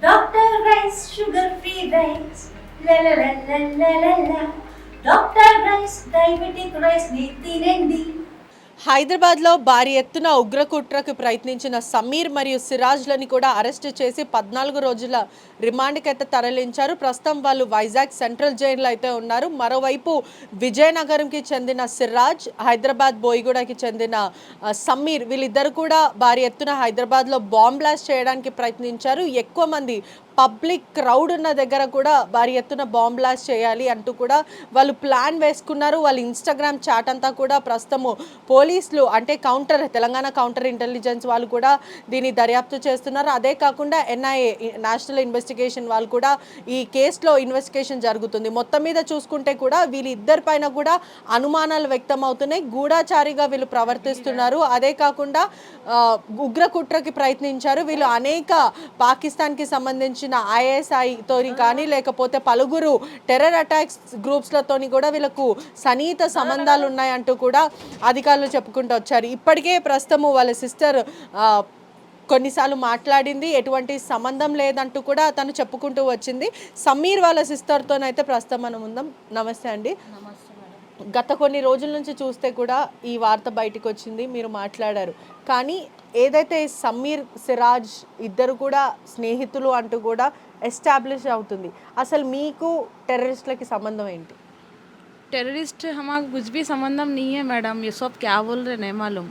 Doctor rice sugar free rice లలలలలలల. Doctor rice diabetic rice ని తినండి. హైదరాబాద్లో భారీ ఎత్తున ఉగ్రకుట్రకు ప్రయత్నించిన సమీర్ మరియు సిరాజ్లని కూడా అరెస్టు చేసి 14 రోజుల రిమాండ్కి అయితే తరలించారు. ప్రస్తుతం వాళ్ళు వైజాగ్ సెంట్రల్ జైల్లో అయితే ఉన్నారు. మరోవైపు విజయనగరంకి చెందిన సిరాజ్, హైదరాబాద్ బోయిగూడకి చెందిన సమీర్ వీళ్ళిద్దరు కూడా భారీ ఎత్తున హైదరాబాద్లో బాంబ్ బ్లాస్ట్ చేయడానికి ప్రయత్నించారు. ఎక్కువ మంది పబ్లిక్ క్రౌడ్ ఉన్న దగ్గర కూడా భారీ ఎత్తున బాంబ్ బ్లాస్ట్ చేయాలి అంటూ కూడా వాళ్ళు ప్లాన్ వేసుకున్నారు. వాళ్ళ ఇన్స్టాగ్రామ్ చాట్ అంతా కూడా ప్రస్తుతము పోలీసులు అంటే తెలంగాణ కౌంటర్ ఇంటెలిజెన్స్ వాళ్ళు కూడా దీన్ని దర్యాప్తు చేస్తున్నారు. అదే కాకుండా ఎన్ఐఏ నేషనల్ ఇన్వెస్టిగేషన్ వాళ్ళు కూడా ఈ కేసులో ఇన్వెస్టిగేషన్ జరుగుతుంది. మొత్తం మీద చూసుకుంటే కూడా వీళ్ళిద్దరి పైన కూడా అనుమానాలు వ్యక్తం అవుతున్నాయి. గూఢాచారిగా వీళ్ళు ప్రవర్తిస్తున్నారు. అదే కాకుండా ఉగ్రకుట్రకి ప్రయత్నించారు. వీళ్ళు అనేక పాకిస్తాన్కి సంబంధించిన ఐఎస్ఐతోని కానీ లేకపోతే పలువురు టెర్రర్ అటాక్స్ గ్రూప్స్లతోని కూడా వీళ్ళకు సన్నిహిత సంబంధాలు ఉన్నాయంటూ కూడా అధికారులు చెప్పుకుంటూ వచ్చారు. ఇప్పటికే ప్రస్తుతము వాళ్ళ సిస్టర్ కొన్నిసార్లు మాట్లాడింది, ఎటువంటి సంబంధం లేదంటూ కూడా తను చెప్పుకుంటూ వచ్చింది. సమీర్ వాళ్ళ సిస్టర్తోనైతే ప్రస్తుతం మనం ఉందాం. నమస్తే అండి. గత కొన్ని రోజుల నుంచి చూస్తే కూడా ఈ వార్త బయటకు వచ్చింది, మీరు మాట్లాడారు. కానీ ఏదైతే సమీర్ సిరాజ్ ఇద్దరు కూడా స్నేహితులు అంటూ కూడా ఎస్టాబ్లిష్ అవుతుంది. అసలు మీకు టెర్రరిస్టులకి సంబంధం ఏంటి? टेररिस्ट हमारा कुछ भी संबंधम नहीं है मैडम, ये सब क्या बोल रहे नहीं मालूम।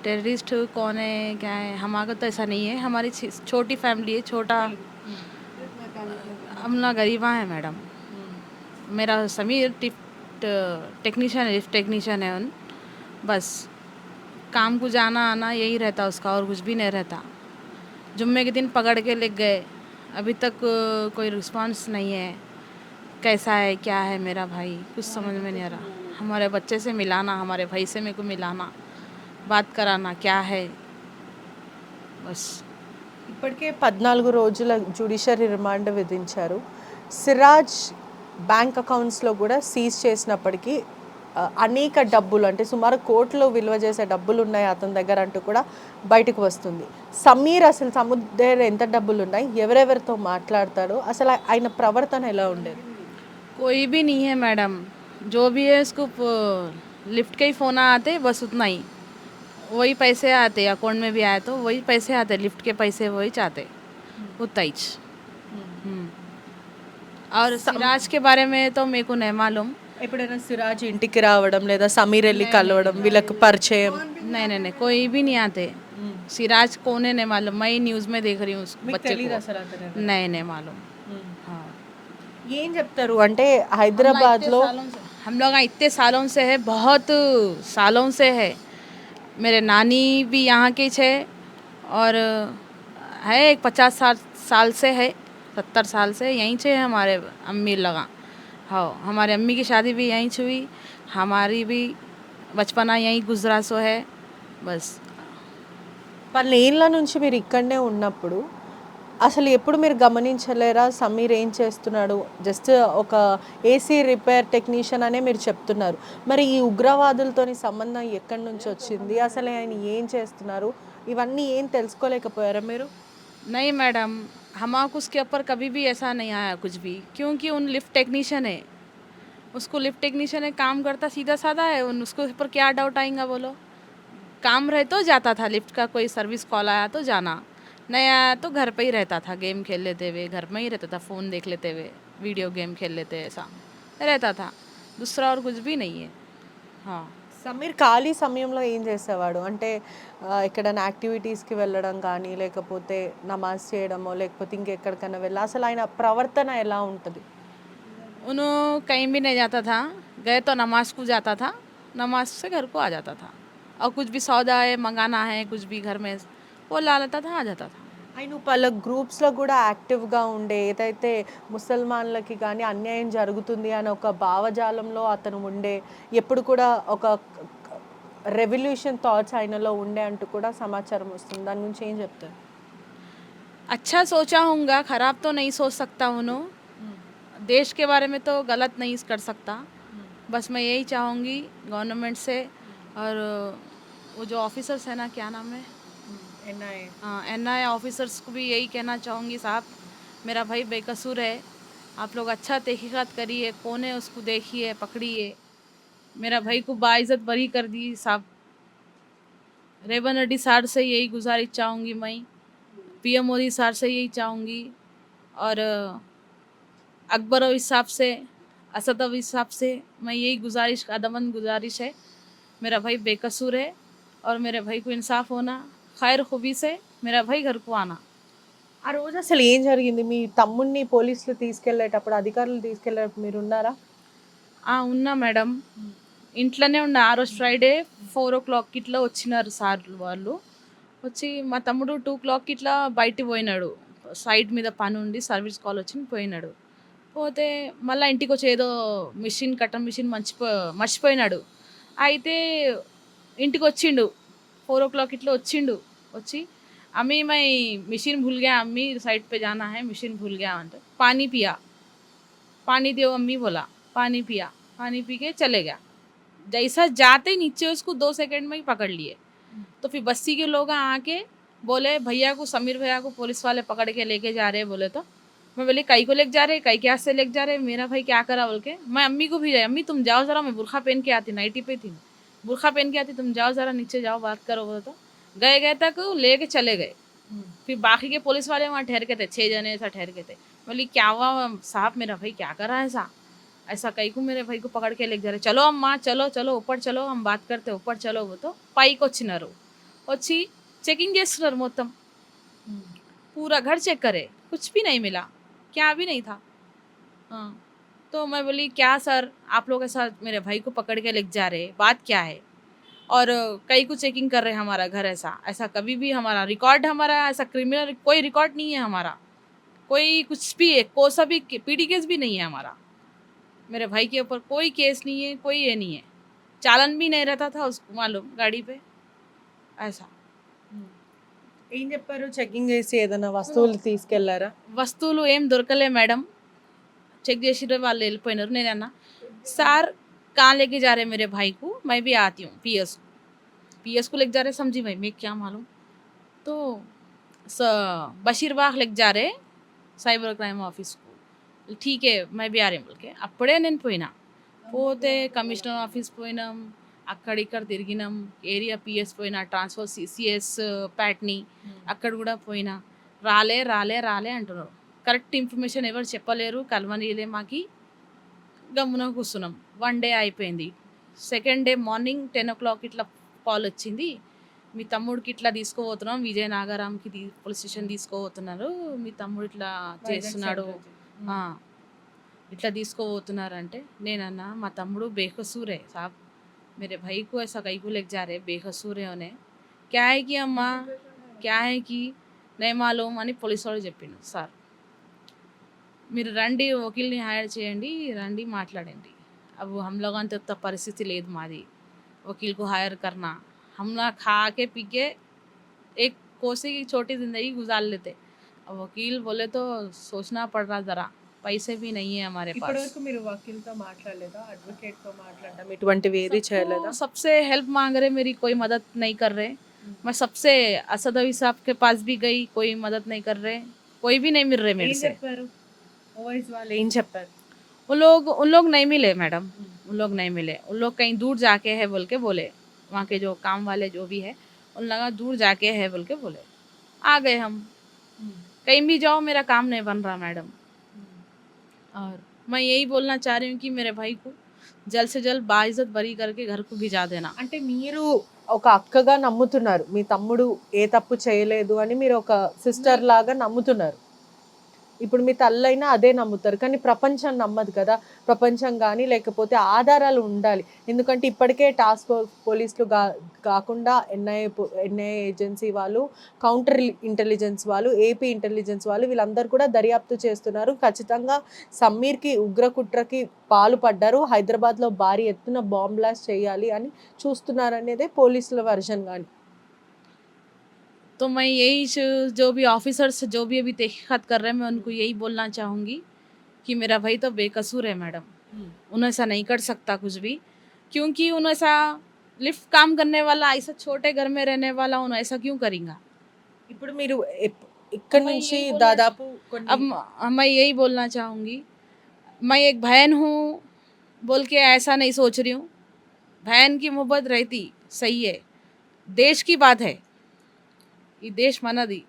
टेररिस्ट कौन है क्या है, हमारा तो ऐसा नहीं है। हमारी छोटी फैमिली है, छोटा हम ना गरीबा है मैडम। मेरा समीर टेक्नीशियन है, लिफ्ट टेक्नीशियन है उन, बस काम को जाना आना यही रहता उसका, और कुछ भी नहीं रहता। जुम्मे के दिन पकड़ के ले गए, अभी तक कोई रिस्पांस नहीं है। कैसा है क्या है मेरा भाई, कुछ समझ में नहीं आ रहा। हमारे बच्चे से मिलाना, हमारे भाई से मेरे को मिलाना, बात कराना, क्या है बस। ఇప్పటికే 14 రోజుల జ్యుడిషియరీ రిమాండ్ విధించారు. సిరాజ్ బ్యాంక్ అకౌంట్స్లో కూడా సీజ్ చేసినప్పటికీ అనేక డబ్బులు అంటే సుమారు కోట్లు విలువ చేసే డబ్బులు ఉన్నాయి అతని దగ్గర అంటూ కూడా బయటకు వస్తుంది. సమీర్ అసలు సముద్ర ఎంత డబ్బులు ఉన్నాయి, ఎవరెవరితో మాట్లాడతాడు, అసలు ఆయన ప్రవర్తన ఎలా ఉండేది? कोई भी नहीं है मैडम, जो भी है उसको लिफ्ट के ही फ़ोन आते बस उतना ही, वही पैसे आते, अकाउंट में भी आए तो वही पैसे आते, लिफ्ट के पैसे वही चाहते, उतना ही। और सिराज के बारे में तो मेरे को नहीं मालूम। ఎప్పుడైనా సిరాజ్ ఇంటికి రావడం లేదా సమీర్ వెళ్ళి కలవడం వీళ్ళకి పరిచయం? नहीं नहीं नहीं, कोई भी नहीं आते। सिराज कौन है नहीं मालूम, मैं न्यूज़ में देख रही हूँ उस बच्चे को, नहीं नहीं मालूम। हाँ, ఏం చెప్తారు అంటే హైదరాబాద్లో हम लोग इतने सालों से है, बहुत सालों से है। मेरे नानी भी यहाँ के छे, और है एक 50 साल से है, 70 साल से यहीं से है हमारे अम्मी लगा। हाँ, हमारे अम्मी की शादी भी यहीं से हुई, हमारी भी बचपना यहीं गुजरा सो है बस। 12 ఏళ్ళ నుంచి మీరు ఇక్కడనే ఉన్నప్పుడు అసలు ఎప్పుడు మీరు గమనించలేరా సమీర్ ఏం చేస్తున్నాడు? జస్ట్ ఒక ఏసీ రిపేర్ టెక్నీషియన్ అనే మీరు చెప్తున్నారు. మరి ఈ ఉగ్రవాదులతోని సంబంధం ఎక్కడి నుంచి వచ్చింది, అసలు ఆయన ఏం చేస్తున్నారు, ఇవన్నీ ఏం తెలుసుకోలేకపోయారా మీరు? नहीं मैडम, हमारा उसके ऊपर कभी भी ऐसा नहीं आया कुछ भी, क्योंकि उन लिफ्ट टेक्नीशियन है, उसको लिफ्ट टेक्नीशियन है, काम करता सीधा साधा है, उन उसको ऊपर क्या डाउट आएगा बोलो। काम रहे तो जाता था, लिफ्ट का कोई सर्विस कॉल आया तो जाना, नहीं आया तो घर पे ही रहता था, गेम खेल लेते हुए घर में ही रहता था, फ़ोन देख लेते हुए, वीडियो गेम खेल लेते, ऐसा रहता था, दूसरा और कुछ भी नहीं है। हाँ, సమీర్ ఖాళీ సమయంలో ఏం చేసేవాడు అంటే ఎక్కడైనా యాక్టివిటీస్కి వెళ్ళడం కానీ లేకపోతే నమాజ్ చేయడమో లేకపోతే ఇంకెక్కడికైనా వెళ్ళి అసలు ఆయన ప్రవర్తన ఎలా ఉంటుంది? उन्होंने कहीं भी नहीं जाता था, गए तो नमाज को जाता था, नमाज से घर को आ जाता था, और कुछ भी सौदा है मंगाना है कुछ भी घर में वो ला लेता था, आ जाता था। ఆయన పలు గ్రూప్స్లో కూడా యాక్టివ్గా ఉండే, ఏదైతే ముసల్మాన్లకి కానీ అన్యాయం జరుగుతుంది అని ఒక భావజాలంలో అతను ఉండే, ఎప్పుడు కూడా ఒక రెవల్యూషన్ థాట్స్ ఆయనలో ఉండే అంటూ కూడా సమాచారం వస్తుంది. దాని గురించి ఏం చెప్తారు? अच्छा सोचा होऊंगा, खराब तो नहीं सोच सकता उन्हों, देश के बारे में तो गलत नहीं कर सकता। बस मैं यही चाहूँगी गवर्नमेंट से, और वो जो ऑफिसर्स है ना, क्या नाम है, एनआई ऑफिसर्स को भी यही कहना चाहूँगी, साहब मेरा भाई बेकसूर है, आप लोग अच्छा तहकीकात करिए, कौन है उसको देखिए, पकड़िए, मेरा भाई को बाइज्जत बरी कर दी साहब। रेवन रेड्डी सर से यही गुजारिश चाहूँगी मैं, पीएम मोदी सर से यही चाहूँगी, और अकबर अवी साहब से, असद अवी साहब से मैं यही गुजारिश, अदमन गुजारिश है, मेरा भाई बेकसूर है और मेरे भाई को इंसाफ होना, खैर खूबी से मेरा भाई घर को आना। ఆ రోజు అసలు ఏం జరిగింది? మీ తమ్ముడిని పోలీసులు తీసుకెళ్ళేటప్పుడు, అధికారులు తీసుకెళ్ళేటప్పుడు మీరున్నారా? ఉన్నా మేడం, ఇంట్లోనే ఉన్నా. ఆ రోజు ఫ్రైడే 4:00 ఇట్లా వచ్చినారు సార్లు వాళ్ళు. వచ్చి మా తమ్ముడు 2:00 ఇట్లా బయటికి పోయినాడు, సైడ్ మీద పని ఉండి సర్వీస్ కాల్ వచ్చింది పోయినాడు. పోతే మళ్ళీ ఇంటికి వచ్చి ఏదో మిషన్ కట్టన్ మిషన్ మర్చిపోయినాడు. అయితే ఇంటికి వచ్చిండు 4:00 ఇట్లా వచ్చిండు. వచ్చి अम्मी मैं मशीन भूल गया, अम्मी साइड पे जाना है, मशीन भूल गया అంటే पानी पिया, पानी दो अम्मी बोला, पानी पिया, पानी पी के चले गया। जैसा जाते ही नीचे उसको 2 सेकंड में ही पकड़ लिए। तो फिर बस्ती के लोग आके बोले भैया को, समीर भैया को पुलिस वाले पकड़ के लेके जा रहे हैं बोले। तो मैं बोली कई को लेके जा रहे, कई क्या से लेके जा रहे, मेरा भाई क्या करा बोल के मैं अम्मी को भी जाए, अम्मी तुम जाओ ज़रा, मैं बुरखा पहन के आती, नाइटी पे थी, बुरखा पहन के आती, तुम जाओ ज़रा नीचे जाओ बात करो बोले। तो गए तक लेके चले गए। फिर बाकी के पुलिस वाले वहाँ ठहर के थे, 6 जने ऐसा ठहर के थे। बोली क्या हुआ साहब, मेरा भाई क्या कर रहा है ऐसा, ऐसा कई को मेरे भाई को पकड़ के लेके जा रहे, चलो अम्मा चलो चलो ऊपर चलो हम बात करते, ऊपर चलो। वो तो పైకి వచ్చినారు, వచ్చి చెకింగ్ చేస్తున్నారు మొత్తం, पूरा घर चेक करे, कुछ भी नहीं मिला, क्या भी नहीं था। हाँ, तो मैं बोली क्या सर आप लोग ऐसा मेरे भाई को पकड़ के लेके जा रहे, बात क्या है, और कई को चेकिंग कर रहे हैं हमारा घर, ऐसा कभी भी हमारा रिकॉर्ड, हमारा ऐसा क्रिमिनल कोई रिकॉर्ड नहीं है हमारा, कोई कुछ भी है, कोई सा भी पीडी केस भी नहीं है हमारा, मेरे भाई के ऊपर कोई केस नहीं है, कोई ये नहीं है, चालन भी नहीं रहता था उसको मालूम गाड़ी पे ऐसा। ఏం చెప్పారు? చెకింగ్ చేసి ఏదైనా వస్తువులు తీసుకెళ్లారా? వస్తువులు ఏం దొరకలే మేడం, చెక్ చేసి వాళ్ళు వెళ్ళిపోయినారు। నేను అన్నా సార్ कहाँ लेके जा रहे हैं मेरे भाई को, मैं भी आती हूँ पीएस को लेके जा रहे, समझी भाई मैं क्या मालूम। तो बशीरबाग लेके जा रहे సైబర్ క్రైమ్ ఆఫీస్కు, ठीक है मैं भी आ रही बोल के అప్పుడే నేను పోయినా। పోతే కమిషనర్ ఆఫీస్ పోయినాం, అక్కడిక్కడ తిరిగినాం, ఏరియా పిఎస్ పోయినా, ట్రాన్స్ఫర్ సిసిఎస్ ప్యాట్ని అక్కడ కూడా పోయినా, రాలే రాలే రాలే అంటున్నారు, కరెక్ట్ ఇన్ఫర్మేషన్ ఎవరు చెప్పలేరు, కలవనీలే మాకి, గమ్మున కూర్చున్నాం। 1 డే అయిపోయింది, సెకండ్ డే మార్నింగ్ 10 o'clock ఇట్లా కాల్ వచ్చింది, మీ తమ్ముడికి ఇట్లా తీసుకుపోతున్నాం, విజయనగరంకి పోలీస్ స్టేషన్ తీసుకుపోతున్నారు, మీ తమ్ముడు ఇట్లా చేస్తున్నాడు, ఇట్లా తీసుకుపోతున్నారంటే నేనన్నా మా తమ్ముడు బేకసూరే సాబ్, मेरे भाई को ऐसा कई को लेके जा रहे, बेकसूर है उन्हें, क्या है कि अम्मा क्या है कि नहीं मालूम అని పోలీసు వాళ్ళు చెప్పిండు, సార్ మీరు రండి వకీల్ని హైర్ చేయండి, రండి మాట్లాడండి। अब हम लोगों ने तो परिस्थिति లేదు మాది वकील को हायर करना, हम ना खा के पी के एक कोसी की छोटी ज़िंदगी गुजार लेते, अब वकील बोले तो सोचना पड़ रहा ज़रा, पैसे भी नहीं है हमारे पास। ఇప్పటివరకు మీరు వకీల్తో మాట్లాడలేదా? అడ్వకేట్తో మాట్లాడడం ఇటువంటివి ఏది చేయలేదా? सबसे हेल्प मांग रहे, मेरी कोई मदद नहीं कर रहे, मैं सबसे असद अवी साहब के पास भी गई, कोई मदद नहीं कर रहे, कोई भी नहीं मिल रहे मेरे ఏం से। చెప్పారు? ఓవైస్ వాళ్ళు ఏం చెప్పారు? उन लोग नहीं मिले मैडम, उन लोग नहीं मिले, उन लोग कहीं दूर जाके है बोल के बोले, वहाँ के जो काम वाले जो भी है उन लोग दूर जाके है बोल के बोले, आ गए हम। कहीं भी जाओ मेरा काम नहीं बन रहा मैडम, और मैं यही बोलना चाह रही हूँ कि मेरे भाई को जल्द से जल्द बाइज्जत बरी करके घर को भिजा देना। అంటే మీరు ఒక అక్కగా నమ్ముతున్నారు, మీ తమ్ముడు ఏ తప్పు చేయలేదు అని మీరు ఒక సిస్టర్ లాగా నమ్ముతున్నారు, ఇప్పుడు మీ తల్లైనా అదే నమ్ముతారు, కానీ ప్రపంచం నమ్మదు కదా, ప్రపంచం కానీ లేకపోతే ఆధారాలు ఉండాలి, ఎందుకంటే ఇప్పటికే టాస్క్ ఫోర్స్ పోలీసులు కాకుండా ఎన్ఐఏ ఏజెన్సీ వాళ్ళు, కౌంటర్ ఇంటెలిజెన్స్ వాళ్ళు, ఏపీ ఇంటెలిజెన్స్ వాళ్ళు, వీళ్ళందరూ కూడా దర్యాప్తు చేస్తున్నారు, ఖచ్చితంగా సమీర్కి ఉగ్రకుట్రకి పాల్పడ్డారు, హైదరాబాద్లో భారీ ఎత్తున బాంబ్ బ్లాస్ట్ చేయాలి అని చూస్తున్నారు అనేదే పోలీసుల వర్షన్। కానీ तो मैं यही जो भी ऑफिसर्स जो भी अभी तहकीकात कर रहे हैं, मैं उनको यही बोलना चाहूँगी कि मेरा भाई तो बेकसूर है मैडम, उन्हें ऐसा नहीं कर सकता कुछ भी, क्योंकि उन्हें ऐसा लिफ्ट काम करने वाला, ऐसा छोटे घर में रहने वाला उन्हें ऐसा क्यों करेंगे, ఇప్పుడు మీరు ఇక్కడ నుంచి దాదాపు కొన్ని अब मैं यही बोलना चाहूँगी, मैं एक बहन हूँ बोल के ऐसा नहीं सोच रही हूँ। बहन की मोहब्बत रहती सही है, देश की बात है, ये देश मना दी,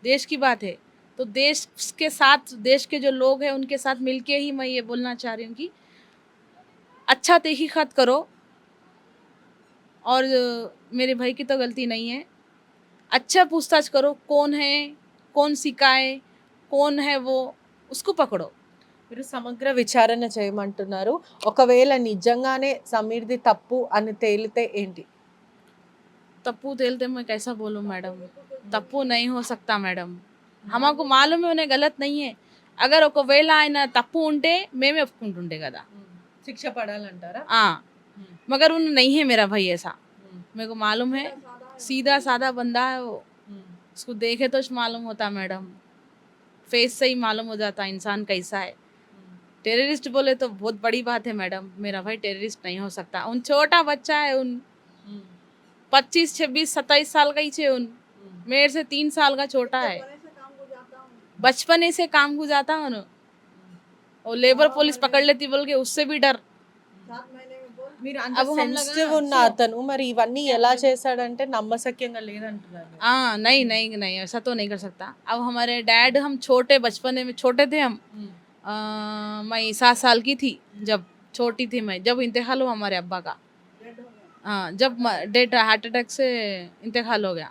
देश की बात है, तो देश के साथ, देश के जो लोग हैं उनके साथ मिलके ही मैं ये बोलना चाह रही हूँ कि अच्छा तहकीकात करो। और मेरे भाई की तो गलती नहीं है, अच्छा पूछताछ करो, कौन है, कौन सिखाए, कौन है वो, उसको पकड़ो। మీరు సమగ్ర విచారణ చేయమంటున్నారు. ఒకవేళ నిజంగానే సమీర్ది తప్పు అని తేలితే ఏంటి? तप्पू तेलते मैं कैसा बोलूँ मैडम, तप्पू नहीं हो सकता मैडम, हमको मालूम है उन्हें गलत नहीं है। अगर ఒకవేళ ఆయన తప్పు ఉంటే మేమే ఒప్పుకుంటుండే కదా। శిక్ష పడాలంటారా? हाँ, मगर उन नहीं है मेरा भाई ऐसा, मेरे को मालूम है, सीधा साधा बंदा है वो, उसको देखे तो मालूम होता मैडम, फेस से ही मालूम हो जाता इंसान कैसा है। टेररिस्ट बोले तो बहुत बड़ी बात है मैडम, मेरा भाई टेररिस्ट नहीं हो सकता। उन छोटा बच्चा है, उन 25, 26, 27 साल का ही छे, उन मेरे से 3 साल का छोटा है, बचपने से काम को जाता हूँ ना, और लेबर पुलिस पकड़ लेती बोल के उससे भी डर। మీరు అంత अब हम लगा సెన్సిటివ్ ఉన్న అతను మరి ఇవన్నీ ఎలా చేశాడంటే నమ్మశక్యంగా లేదంటున్నారు. हाँ, नहीं नहीं नहीं, ऐसा तो नहीं कर सकता। अब हमारे डैड, हम छोटे बचपने में छोटे थे हम, मैं 7 साल की थी जब, छोटी थी मैं जब इंतकाल हुआ हमारे अब्बा का। हाँ, जब डेट हार्ट अटैक से इंतकाल हो गया,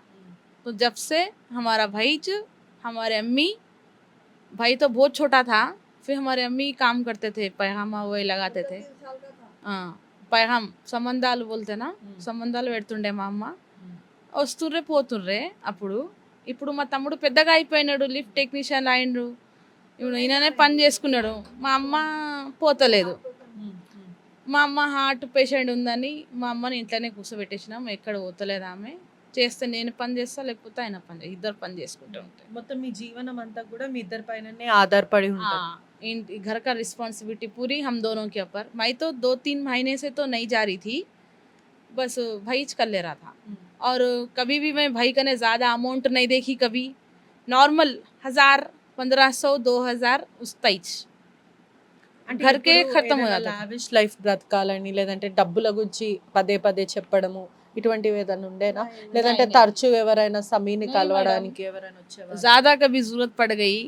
तो जब से हमारा भाई, हमारे अम्मी, भाई तो बहुत छोटा था, फिर हमारे अम्मी काम करते थे, पैगामा वही लगाते थे। हाँ, पैगाम సంబంధాలు बोलते ना, సంబంధాలు పెడుతుండే మా అమ్మ, వస్తుండ్రే పోతుండ్రే అప్పుడు। ఇప్పుడు మా తమ్ముడు పెద్దగా అయిపోయినాడు, లిఫ్ట్ టెక్నీషియన్ అయిండు, ఇప్పుడు ఈయననే పని చేసుకున్నాడు, మా అమ్మ పోతలేదు। మా అమ్మ హార్ట్ పేషెంట్ ఉందని మా అమ్మని ఇంట్లోనే కూర్చోబెట్టేసినాం, ఎక్కడ పోతలేదు ఆమె, చేస్తే నేను పని చేస్తా, లేకపోతే ఆయన పని, ఇద్దరు పని చేసుకుంటూ ఉంటాయి। మొత్తం మీ జీవనం అంతా కూడా మీ ఇద్దరి పైననే ఆధారపడి ఉంటుంది. हाँ, घर का रिस्पॉन्सिबिलिटी पूरी हम दोनों के ऊपर। मैं तो 2-3 महीने से तो नहीं जा रही थी, बस भाई कर ले रहा था। और कभी भी मैं भाई कने ज़्यादा अमाउंट नहीं देखी, कभी नॉर्मल 1000, 1500, 2000 उस तईच అంటే घर के ఎప్పుడు खत्म हो ఏదైనా जाता था। లావిష్ లైఫ్ బ్రతకాలని లేదంటే డబ్బుల గురించి పదే పదే చెప్పడము ఇటువంటివి ఏదైనా ఉండేనా? లేదంటే नहीं, తరచూ ఎవరైనా సమీని नहीं కలవడానికి ఎవరైనా వచ్చేవారు? ज़्यादा कभी ज़रूरत पड़ गई,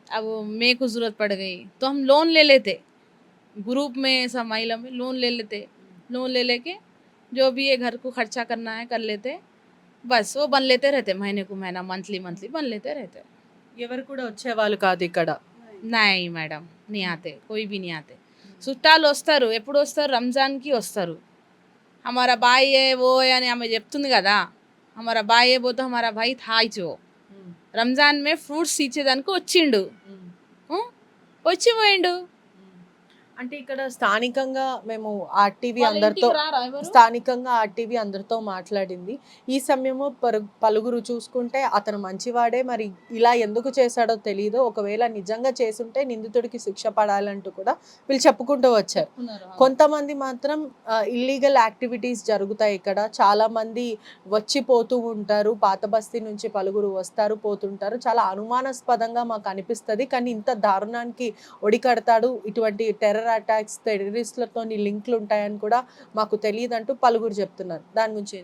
अब मेरे को ज़रूरत पड़ गई तो हम लोन ले लेते, ग्रुप में सब महिला में लोन ले लेते, लोन ले लेके जो भी ये घर को खर्चा करना है कर लेते, बस वो बन लेते रहते, महीने को महीना, मंथली मंथली बन लेते रहते। ఎవరు కూడా వచ్చేవాళ్ళు కాదు ఇక్కడ. नहीं मैडम, नहीं आते, कोई भी नहीं आते। చుట్టాలు వస్తారు, ఎప్పుడు వస్తారు, రంజాన్కి వస్తారు। हमारा भाई है वो है అని ఆమె చెప్తుంది కదా, हमारा भाई है वो तो हमारा भाई था ही जो రంజాన్ में ఫ్రూట్స్ ఇచ్చేదానికి వచ్చిండు, వచ్చి పోయిండు। అంటే ఇక్కడ స్థానికంగా మేము ఆర్టీవీ వాళ్ళ అందరితో ఇంటికి రారా ఎవరు? స్థానికంగా ఆర్టీవీ అందరితో మాట్లాడింది. ఈ సమయము పలుగురు చూసుకుంటే అతను మంచివాడే, మరి ఇలా ఎందుకు చేశాడో తెలియదు, ఒకవేళ నిజంగా చేసుంటే నిందితుడికి శిక్ష పడాలంటూ కూడా వీళ్ళు చెప్పుకుంటూ వచ్చారు. కొంతమంది మాత్రం ఇల్లీగల్ యాక్టివిటీస్ జరుగుతాయి ఇక్కడ, చాలా మంది వచ్చిపోతూ ఉంటారు, పాత బస్తీ నుంచి పలుగురు వస్తారు పోతుంటారు, చాలా అనుమానాస్పదంగా మాకు అనిపిస్తుంది, కానీ ఇంత దారుణానికి ఒడికడతాడు, ఇటువంటి టెర్రర్ అటాక్స్ టెర్రరిస్టులతో లింక్లు ఉంటాయని కూడా మాకు తెలియదంటూ పలుగురు చెప్తున్నారు. దాని గురించి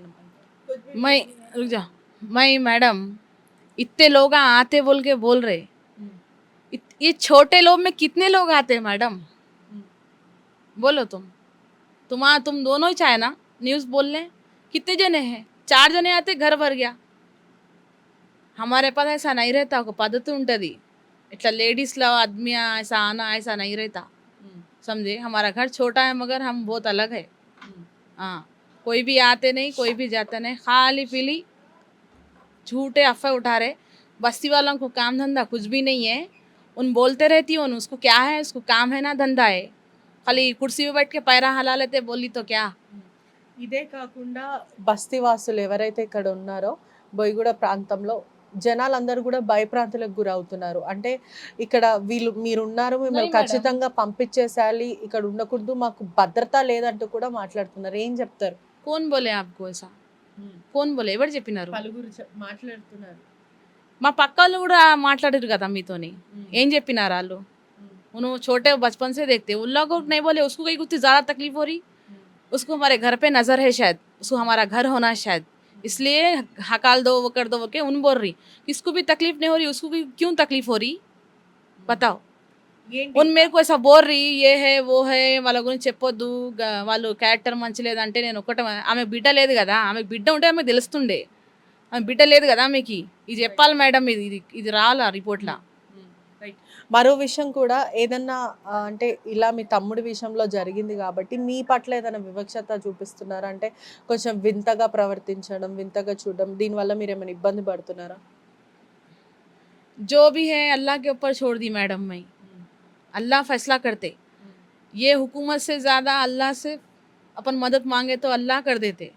मैं रुक जा, मैं मैडम इतने लोग आते बोल के बोल रहे, ये छोटे लोग में कितने लोग आते हैं मैडम, बोलो तुम दोनों ही चाहे ना न्यूज़ बोल लें, कितने जने हैं, 4 जने आते घर भर गया। हमारे पास ऐसा नहीं रहता, ఒక పద్ధతి ఉంటుంది, इतना लेडीज ला आदमी ऐसा आना ऐसा नहीं रहता, समझे। हमारा घर छोटा है मगर हम बहुत अलग है। हाँ, कोई भी आते नहीं, कोई भी जाते नहीं, खाली पीली झूठे अफवाह उठा रहे। बस्ती वालों को काम धंधा कुछ भी नहीं है, उन बोलते रहती हूँ उसको क्या है, उसको काम है ना धंधा है, खाली कुर्सी पे बैठ के पैरा हला लेते, बोली तो क्या। ఇదే కాకుండా బస్తీవాసులు ఎవరైతే ఇక్కడ ఉన్నారో బోయిగూడ ప్రాంతంలో జనాలందరూ కూడా భయప్రాంతులకు గురవుతున్నారు. అంటే ఇక్కడ వీళ్ళు మీరున్నారు, మిమ్మల్ని ఖచ్చితంగా పంపించేసేయాలి, ఇక్కడ ఉండకూడదు, మాకు భద్రత లేదంటూ కూడా మాట్లాడుతున్నారు. ఏం చెప్తారు? कौन बोले आपको ऐसा? కోన్ బోలే ఎవరు చెప్పినారు? పలుగురు మాట్లాడుతున్నారు. మా పక్క వాళ్ళు కూడా మాట్లాడారు కదా మీతోని. ఏం చెప్పినారు వాళ్ళు? उन्होंने छोटे बचपन से देखते, उन लोगों को नहीं बोले उसको कहीं कुछ ज़्यादा तकलीफ हो रही, उसको हमारे घर पे नज़र है शायद, उसको हमारा घर होना है शायद, इसलिए हकाल दो वो कर दो वो के उन बोल रही, किसको भी तकलीफ नहीं हो रही, उसको भी क्यों तकलीफ हो रही बताओ. ఏంటి ఉన్ మేరకు ऐसा बोल रही ये है वो है వాళ్ళ గురించి చెప్పొద్దు, వాళ్ళు క్యారెక్టర్ మంచి లేదంటే నేను ఒక్కటే ఆమె బిడ్డ లేదు కదా, ఆమెకు బిడ్డ ఉంటే ఆమెకు తెలుస్తుండే, ఆమె బిడ్డ లేదు కదా ఆమెకి, ఇది చెప్పాలి మేడం, ఇది రాలా రిపోర్ట్లా. రైట్. మరో విషయం కూడా ఏదన్నా అంటే ఇలా మీ తమ్ముడి విషయంలో జరిగింది కాబట్టి మీ పట్ల ఏదైనా వివక్షత చూపిస్తున్నారా? అంటే కొంచెం వింతగా ప్రవర్తించడం, వింతగా చూడడం, దీనివల్ల మీరు ఏమైనా ఇబ్బంది పడుతున్నారా? जो भी है अल्लाह के ऊपर छोड़ दी मैडम मैं, अल्लाह फैसला करते, ये हुकूमत से ज़्यादा अल्लाह से अपन मदद मांगे तो अल्लाह कर देते.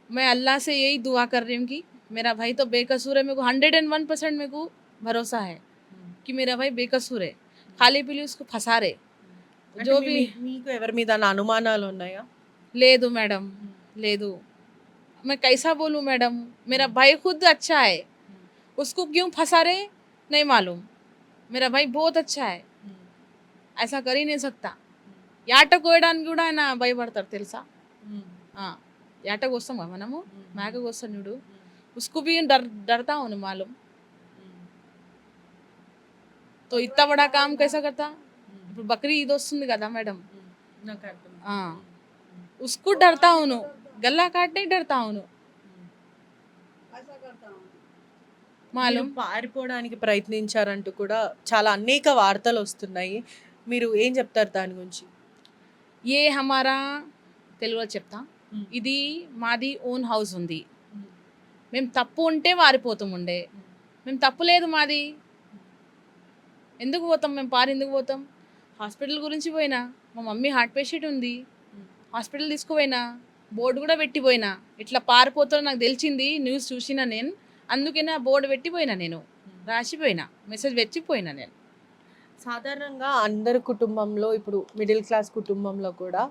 मैं अल्लाह से यही दुआ कर रही हूँ कि मेरा भाई तो बेकसूर है, मेरे को 101% मेरे को भरोसा है कि मेरा भाई बेकसूर है, खाली पीली उसको फंसा रहे. అంటే जो भी మీకు ఎవరి మీద అనుమానాలు ఉన్నాయా? లేదు मैडम, లేదు. मैं कैसा बोलूँ मैडम, मेरा भाई खुद अच्छा है, उसको क्यों फंसा रहे नहीं मालूम. मेरा भाई बहुत अच्छा है, ऐसा कर ही नहीं सकता. యాట కోయడానికి కూడా ఆయన భయపడతారు తెలుసా. యాటకు వస్తాం కదా మనము, మేకకు వస్తాం చూడు, उसको भी डरता हूँ ना मालूम. तो इतना बड़ा काम कैसा करता. ఇప్పుడు బక్రీ ఈద్ వస్తుంది కదా మేడం, उसको डरता हूँ, गला काटने डरता हूँ మీరు मालूम. పారిపోవడానికి ప్రయత్నించారంటూ కూడా చాలా అనేక వార్తలు వస్తున్నాయి. మీరు ఏం చెప్తారు దాని గురించి? ఏ హమారా తెలుగులో చెప్తా, ఇది మాది ఓన్ హౌస్ ఉంది, మేము తప్పు ఉంటే వారిపోతాం ఉండే, మేము తప్పు లేదు మాది, ఎందుకు పోతాం మేము పారి, ఎందుకు పోతాం. హాస్పిటల్ గురించి పోయినా, మా మమ్మీ హార్ట్ పేషెంట్ ఉంది, హాస్పిటల్ తీసుకుపోయినా, బోర్డు కూడా పెట్టిపోయినా, ఇట్లా పారిపోతారో నాకు తెలిసింది, న్యూస్ చూసినా నేను, అందుకనే ఆ బోర్డు పెట్టిపోయినా, నేను రాసిపోయినా, మెసేజ్ పెట్టిపోయినా నేను. సాధారణంగా అందరి కుటుంబంలో ఇప్పుడు మిడిల్ క్లాస్ కుటుంబంలో కూడా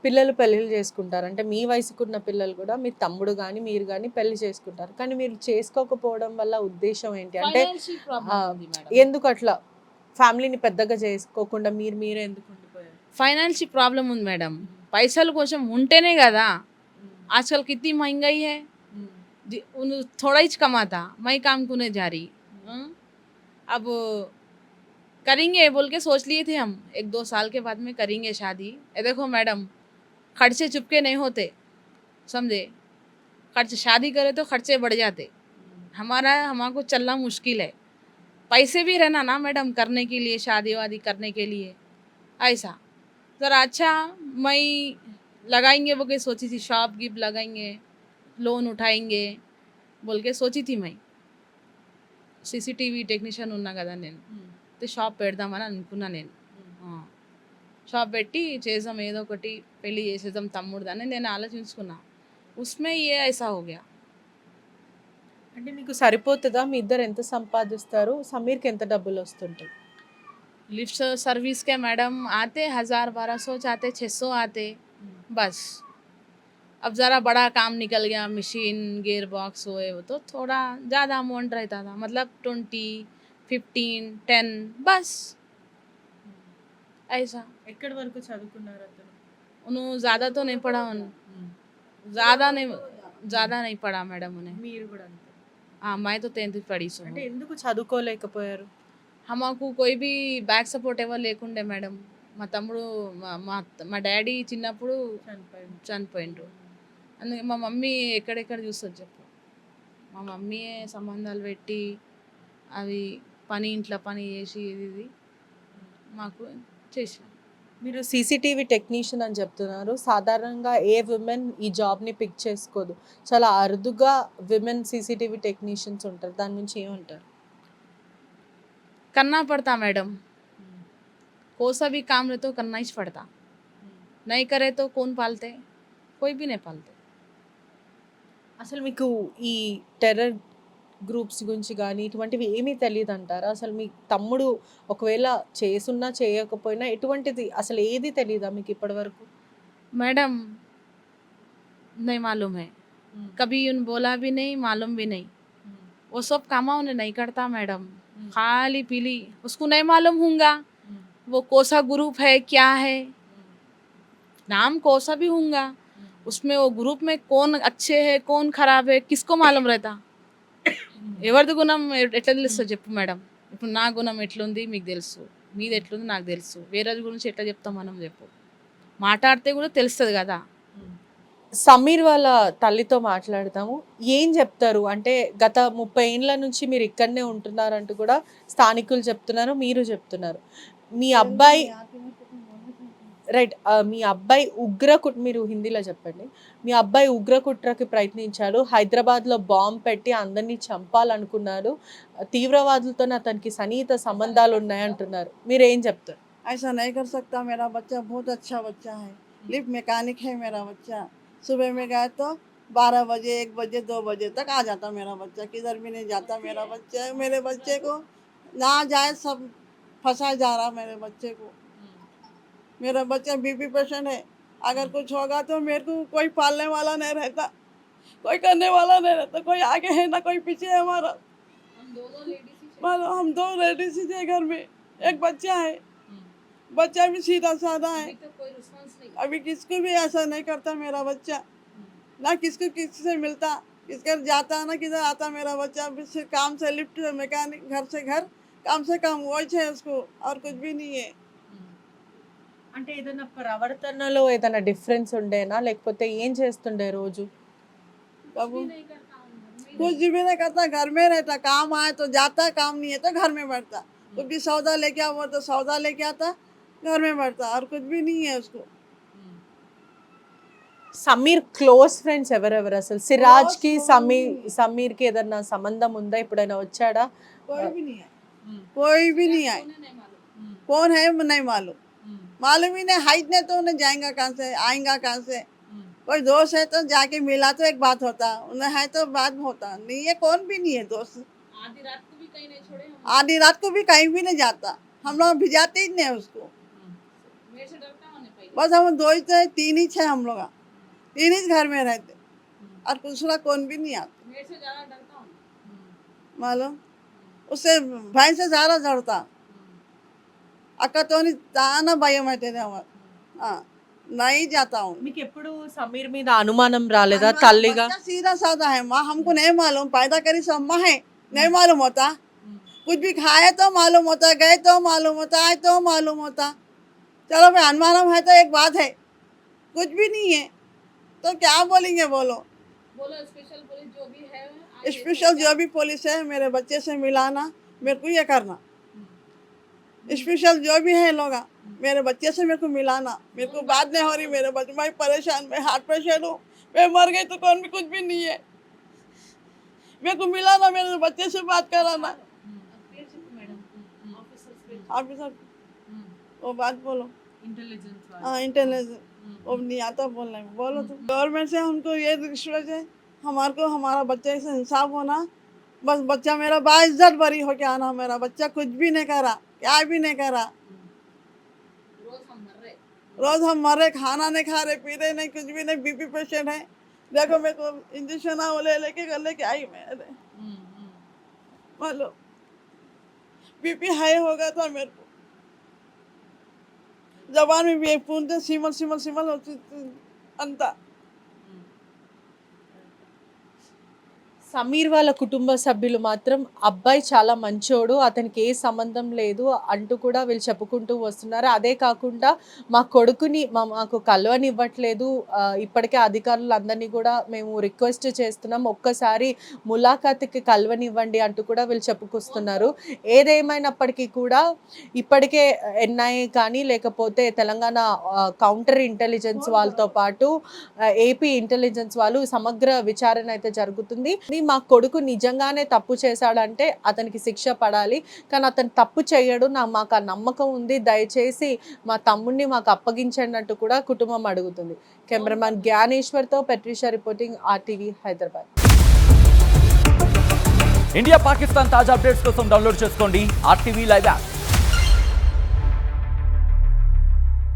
పిల్లలు పెళ్ళిళ్ళు చేసుకుంటారు. అంటే మీ వయసుకున్న పిల్లలు కూడా మీ తమ్ముడు కానీ మీరు కానీ పెళ్లి చేసుకుంటారు. కానీ మీరు చేసుకోకపోవడం వల్ల ఉద్దేశం ఏంటి? అంటే Financial problem ఆ, ఉంది మేడం. ఎందుకు అట్లా ఫ్యామిలీని పెద్దగా చేసుకోకుండా మీరే ఎందుకు ఉండిపోయారు? ఫైనాన్షియల్ ప్రాబ్లం ఉంది మేడం, పైసలు కొంచెం ఉంటేనే కదా. आजकल कितनी महंगाई है, थोड़ा ही कमाता, मैं काम को नहीं जा रही. अब करेंगे बोल के सोच लिए थे हम, 1-2 साल के बाद में करेंगे शादी. ये देखो मैडम, खर्चे चुपके नहीं होते, समझे. खर्च शादी करे तो खर्चे बढ़ जाते, हमारे को चलना मुश्किल है. पैसे भी रहना ना मैडम करने के लिए, शादी वादी करने के लिए. ऐसा ज़रा अच्छा मैं लगाएंगे बोल के सोची थी, शॉप गिफ्ट लगाएंगे, लोन उठाएंगे बोल के सोची थी मैं. CCTV టెక్నీషియన్ ఉన్నా కదా నేను, షాప్ పెడదామని అనుకున్నా నేను. షాప్ పెట్టి చేద్దాం, ఏదో ఒకటి పెళ్ళి చేసేద్దాం తమ్ముడుదని నేను ఆలోచించుకున్నా. ఉస్మే ఏ ఐసా హో గయా. అంటే మీకు సరిపోతుందా? మీ ఇద్దరు ఎంత సంపాదిస్తారు? సమీర్కి ఎంత డబ్బులు వస్తుంటాయి? लिफ्ट सर्विस के मैडम आते 1000-1200 चाहते, 600 आते बस. अब ज़रा बड़ा काम निकल गया, मशीन गियर बॉक्स हुए वो तो थोड़ा ज़्यादा अमाउंट रहता था, मतलब 20, 15, 10 बस ऐसा. ఎక్కడి వరకు చదువుకున్నారు అతను? उन्होंने ज़्यादा तो नहीं पढ़ा, ज़्यादा नहीं पढ़ा मैडम उन्हें. మీరు కూడా అంతే. हाँ मैं तो 10th पढ़ी सो. అంటే ఎందుకు చదువుకోలేకపోయారు? హమాకు कोई भी బ్యాక్ సపోర్ట్ ఎవరు లేకుండే మేడం. మా తమ్ముడు మా డాడీ చిన్నప్పుడు చనిపోయిండ్రు, అందుకే మా మమ్మీ ఎక్కడెక్కడ చూస్తుంది చెప్పు. మా మమ్మీయే సంబంధాలు పెట్టి అవి పని, ఇంట్లో పని చేసి ఇది మాకు చేసాం. మీరు సీసీటీవీ టెక్నీషియన్ అని చెప్తున్నారు. సాధారణంగా ఏ విమెన్ ఈ జాబ్ని పిక్ చేసుకోదు, చాలా అరుదుగా విమెన్ సీసీటీవీ టెక్నీషియన్స్ ఉంటారు. దాని గురించి ఏమంటారు? करना पड़ता मैडम, कोई भी काम रहे तो करना ही पड़ता, नहीं करे तो कौन पालते, कोई भी नहीं पालते. అసలు మీకు ఈ టెర్రర్ గ్రూప్స్ గురించి కానీ ఇటువంటివి ఏమీ తెలియదు అంటారా? అసలు మీ తమ్ముడు ఒకవేళ చేసున్నా చేయకపోయినా ఎటువంటిది అసలు ఏది తెలియదా మీకు ఇప్పటి వరకు? मैडम नहीं मालूम है, कभी उन बोला भी नहीं, मालूम भी नहीं। वो सब काम उन्हें नहीं करता मैडम, खाली पीली। उसको नहीं मालूम होगा वो कोसा ग्रुप है क्या है, नाम कोसा भी होगा, उसमें वो ग्रुप में कौन अच्छे है कौन खराब है किसको मालूम रहता। ఎవరిది గుణం ఎట్లా తెలుస్తుంది చెప్పు మేడం? ఇప్పుడు నా గుణం ఎట్లుంది మీకు తెలుసు, మీది ఎట్లుంది నాకు తెలుసు, వేరేది గురించి ఎట్లా చెప్తాం మనం చెప్పు? మాట్లాడితే కూడా తెలుస్తుంది కదా. సమీర్ వాళ్ళ తల్లితో మాట్లాడతాము. ఏం చెప్తారు అంటే గత 30 ఏండ్ల నుంచి మీరు ఇక్కడనే ఉంటున్నారంటూ కూడా స్థానికులు చెప్తున్నారు, మీరు చెప్తున్నారు. మీ అబ్బాయి రైట్, మీ అబ్బాయి మీరు హిందీలో చెప్పండి. మీ అబ్బాయి ఉగ్రకుట్రకి ప్రయత్నించాడు, హైదరాబాద్లో బాంబు పెట్టి అందరినీ చంపాలనుకున్నాడు, తీవ్రవాదులతో అతనికి సన్నిహిత సంబంధాలు ఉన్నాయంటున్నారు. మీరు ఏం చెప్తారు? ऐसा नहीं कर सकता, मेरा बच्चा बहुत अच्छा बच्चा है, लिफ्ट मैकेनिक है मेरा बच्चा। सुबह में गए तो 12 बजे 1 बजे 2 बजे तक आ जाता मेरा बच्चा, किधर भी नहीं जाता मेरा बच्चा। मेरे बच्चे को ना जाए सब फंसा जा रहा मेरे बच्चे को। मेरा बच्चा बीपी पेशेंट है, अगर कुछ होगा तो मेरे को कोई पालने वाला नहीं रहता, कोई करने वाला नहीं रहता, कोई आगे है ना कोई पीछे है हमारा। हम दो लेडीज ही थे घर में, एक बच्चा है, बच्चा भी सीधा साधा है। अभी किसको भी ऐसा नहीं करता मेरा बच्चा, ना किसको किसी से मिलता, किसके जाता ना किधर आता मेरा बच्चा। अभी से काम से लिफ्ट मैकेनिक, घर से घर, काम से काम वही है उसको, और कुछ भी नहीं है। అంటే ఏదైనా ప్రవర్తనలో ఏదైనా డిఫరెన్స్ ఉండేనా, లేకపోతే ఏం చేస్తుండే రోజు? बाबू कुछ भी नहीं करता, घर में रहता, काम आए तो जाता, काम नहीं है तो घर में बैठता। कुछ भी सौदा लेके आओ तो सौदा लेके आता, घर में बैठता, और कुछ भी नहीं है उसको। సమీర్ క్లోజ్ ఫ్రెండ్స్ ఎవరెవరు అసలు? సిరాజ్ కి సమీర్ కి ఏదైనా సంబంధం ఉందా? ఎప్పుడైనా వచ్చాడా? कोई भी नहीं है, कोई भी नहीं है। कौन है नहीं मालूम, मालूम ही नहीं। हाइट ने तो उन्हें जाएगा कहाँ से, आएगा कहाँ से? कोई दोस्त है तो जाके मिला तो एक बात होता, उन्हें है तो बात होता नहीं है। कौन भी नहीं है दोस्त, आधी रात को भी कहीं नहीं छोड़े, आधी रात को भी कहीं भी नहीं जाता, हम लोग भिजाते ही नहीं उसको। बस हम 2 ही थे, 3 ही थे हम लोग, 3 ही घर में रहते, और दूसरा कौन भी नहीं आता। मालूम उससे भाई से ज़्यादा डरता। अक्का तो नहीं ताना भाई मैं तेरे हाँ नहीं जाता हूँ। మీకు ఎప్పుడు సమీర్ మీద అనుమానం రాలేదా తల్లిగా? बच्चा सीधा साधा है, माँ हमको नहीं मालूम, पैदा करी सब माँ है, नहीं मालूम होता। कुछ भी खाए तो मालूम होता, गए तो मालूम होता, आए तो मालूम होता। चलो भाई अनुमानम है तो एक बात है, कुछ भी नहीं है तो क्या बोलेंगे? बोलो स्पेशल पुलिस जो भी है, स्पेशल जो भी पुलिस है मेरे बच्चे से मिलाना, मेरे को ये करना। स्पेशल जो भी है लोग मेरे बच्चे से मेरे को मिलाना, मेरे को बात नहीं हो रही, मेरे बच्चे मैं परेशान, मैं हार्ट पेशेंट हूँ, मैं मर गई तो कौन भी कुछ भी नहीं है, मेरे को मिलाना, मेरे बच्चे से बात कराना। ऑफिसर वो बात बोलो, हाँ इंटेलिजेंस वो नहीं आता बोलने में, बोलो तो। गवर्नमेंट से हमको ये रिक्वेस्ट है, हमारे को हमारा बच्चे से इंसाफ होना, बस बच्चा मेरा बाइज्जत बरी हो के आना। मेरा बच्चा कुछ भी नहीं करा, क्या भी नहीं करा, रोज हम मर रहे, खाना नहीं खा रहे, पी रहे नहीं, कुछ भी नहीं, बीपी पेशेंट है। देखो मेरे को इंजेक्शन वो लेके कर लेके आई मेरे, बोलो बीपी हाई होगा तो मेरे को जबान में भी पूछते सिमल सिमल सिमल होती अंता। సమీర్ వాళ్ళ కుటుంబ సభ్యులు మాత్రం అబ్బాయి చాలా మంచోడు, అతనికి ఏ సంబంధం లేదు అంటూ కూడా వీళ్ళు చెప్పుకుంటూ వస్తున్నారు. అదే కాకుండా మా కొడుకుని మాకు కలవనివ్వట్లేదు, ఇప్పటికే అధికారులందరినీ కూడా మేము రిక్వెస్ట్ చేస్తున్నాం, ఒక్కసారి ములాఖాత్కి కలవనివ్వండి అంటూ కూడా వీళ్ళు చెప్పుకొస్తున్నారు. ఏదేమైనప్పటికీ కూడా ఇప్పటికే ఎన్ఐఏ కానీ లేకపోతే తెలంగాణ కౌంటర్ ఇంటెలిజెన్స్ వాళ్ళతో పాటు ఏపీ ఇంటెలిజెన్స్ వాళ్ళు సమగ్ర విచారణ అయితే జరుగుతుంది. మా కొడుకు నిజంగానే తప్పు చేశాడంటే అతనికి శిక్ష పడాలి, కానీ అతను తప్పు చేయడు, మాకు ఆ నమ్మకం ఉంది, దయచేసి మా తమ్ముడిని మాకు అప్పగించండి అంటూ కూడా కుటుంబం అడుగుతుంది. కెమెరామ్యాన్ జ్ఞానేశ్వర్తో Patricia reporting, RTV Hyderabad. India Pakistan తాజా అప్డేట్స్ కోసం డౌన్లోడ్ చేసుకోండి ఆర్టీవీ లైవ్ యాప్.